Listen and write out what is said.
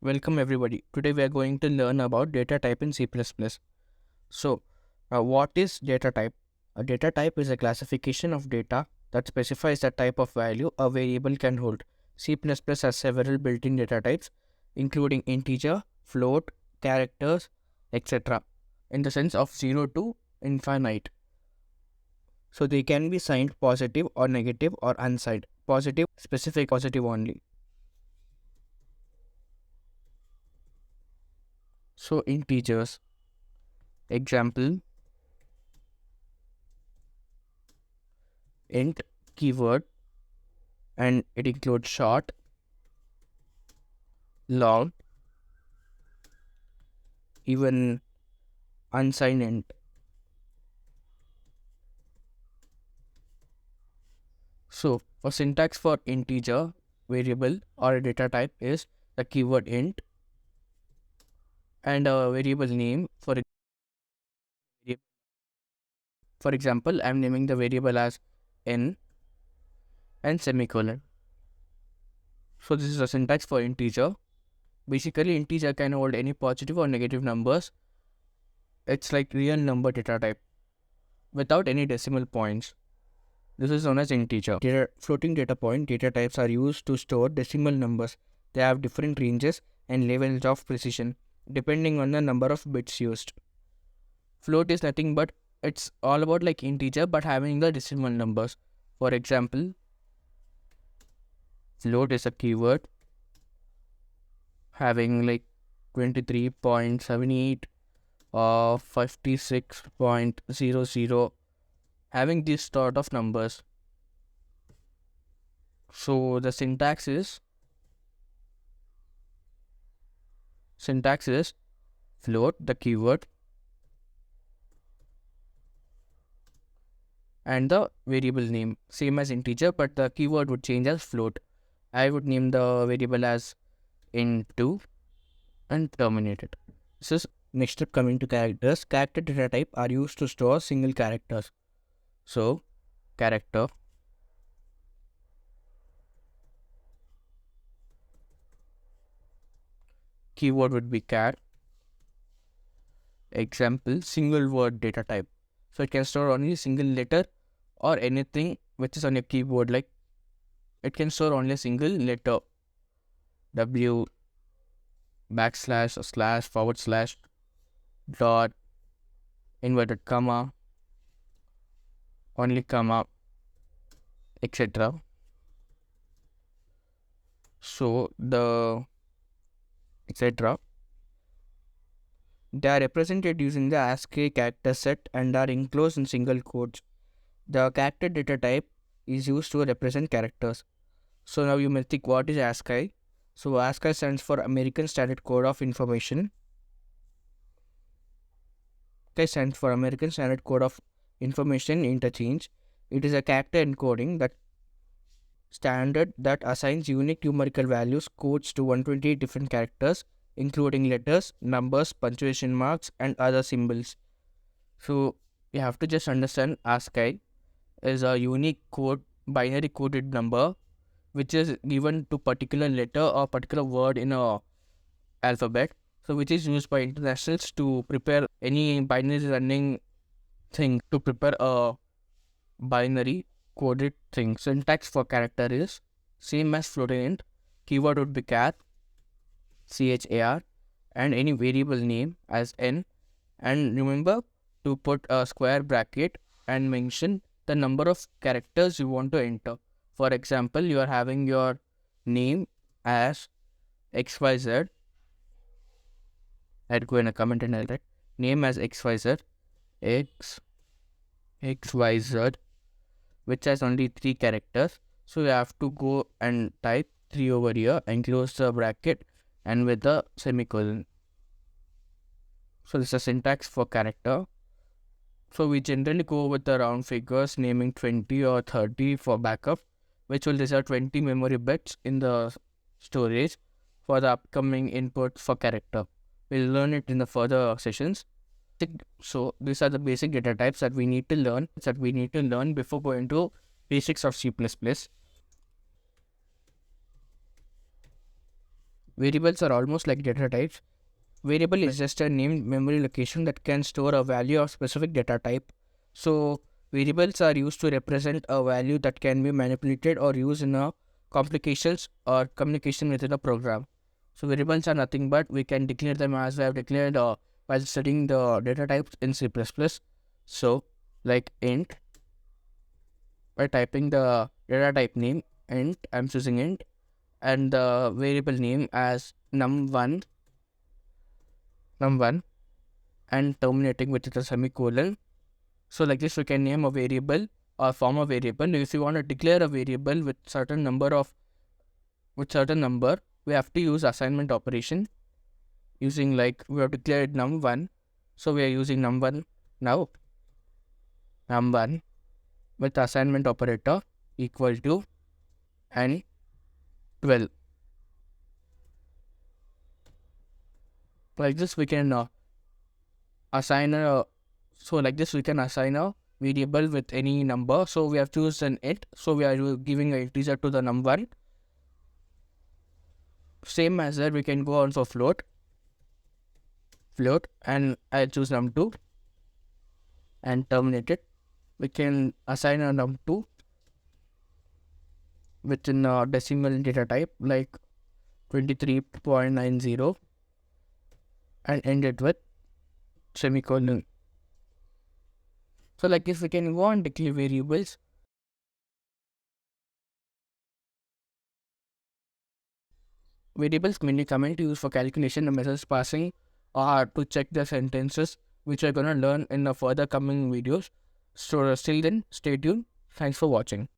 Welcome everybody. Today we are going to learn about data type in C++. So, what is data type? A data type is a classification of data that specifies the type of value a variable can hold. C++ has several built-in data types, including integer, float, characters, etc. in the sense of 0 to infinite. So they can be signed positive or negative or unsigned. Positive, specific positive only. So integers, example, int keyword, and it includes short, long, even unsigned int. So for syntax for integer variable or a data type is the keyword int and a variable name. For example, I'm naming the variable as n and semicolon. So this is a syntax for integer. Basically, integer can hold any positive or negative numbers. It's like real number data type without any decimal points. This is known as integer. Floating data point data types are used to store decimal numbers. They have different ranges and levels of precision depending on the number of bits used. Float is nothing but it's all about like integer but having the decimal numbers. For example, float is a keyword having like 23.78 or 56.00, having this sort of numbers. So the syntax is float the keyword and the variable name, same as integer, but the keyword would change as float. I would name the variable as int2 and terminate it. This is next step. Coming to characters. Character data type are used to store single characters. So character, keyword would be char. Example, single word data type. So it can store only a single letter or anything which is on your keyboard, like it can store only a single letter. W, backslash, or slash, forward slash, dot, inverted comma, only comma, etc. So the etc. They are represented using the ASCII character set and are enclosed in single quotes. The character data type is used to represent characters. So now you may think, what is ASCII? So ASCII stands for American Standard Code of Information. ASCII stands for American Standard Code of Information Interchange. It is a character encoding that standard that assigns unique numerical values codes to 128 different characters, including letters, numbers, punctuation marks, and other symbols. So you have to just understand ASCII is a unique code, binary coded number, which is given to particular letter or particular word in a alphabet. So which is used by internationals to prepare any binary running thing, to prepare a binary coded thing. Syntax for character is same as floating int. Keyword would be char, char, and any variable name as n. And remember to put a square bracket and mention the number of characters you want to enter. For example, you are having your name as XYZ. I'd go in a comment and I'll write name as XYZ, XYZ, which has only 3 characters. So you have to go and type 3 over here and close the bracket and with the semicolon. So this is a syntax for character. So we generally go with the round figures, naming 20 or 30 for backup, which will reserve 20 memory bits in the storage for the upcoming input for character. We'll learn it in the further sessions. So these are the basic data types that we need to learn before going to basics of C++. Variables are almost like data types. Variable is just a named memory location that can store a value of specific data type. So variables are used to represent a value that can be manipulated or used in a complications or communication within a program. So variables are nothing but we can declare them as we have declared while studying the data types in C++. So like int, by typing the data type name int, I'm choosing int, and the variable name as num1 and terminating with a semicolon. So like this we can name a variable or form a variable. If you want to declare a variable with certain number, we have to use assignment operation using, like, we have declared num1, so we are using num1 now, num1 with assignment operator equal to and 12. Like this we can assign a variable with any number. So we have chosen int, so we are giving an integer to the num1. Same as that, we can go on for float, and I choose num2 and terminate it. We can assign a num2 within a decimal data type like 23.90 and end it with semicolon. So like this we can go on declare variables. Variables mainly comment used for calculation and message passing or to check the sentences, which we're gonna learn in the further coming videos. So till then, stay tuned. Thanks for watching.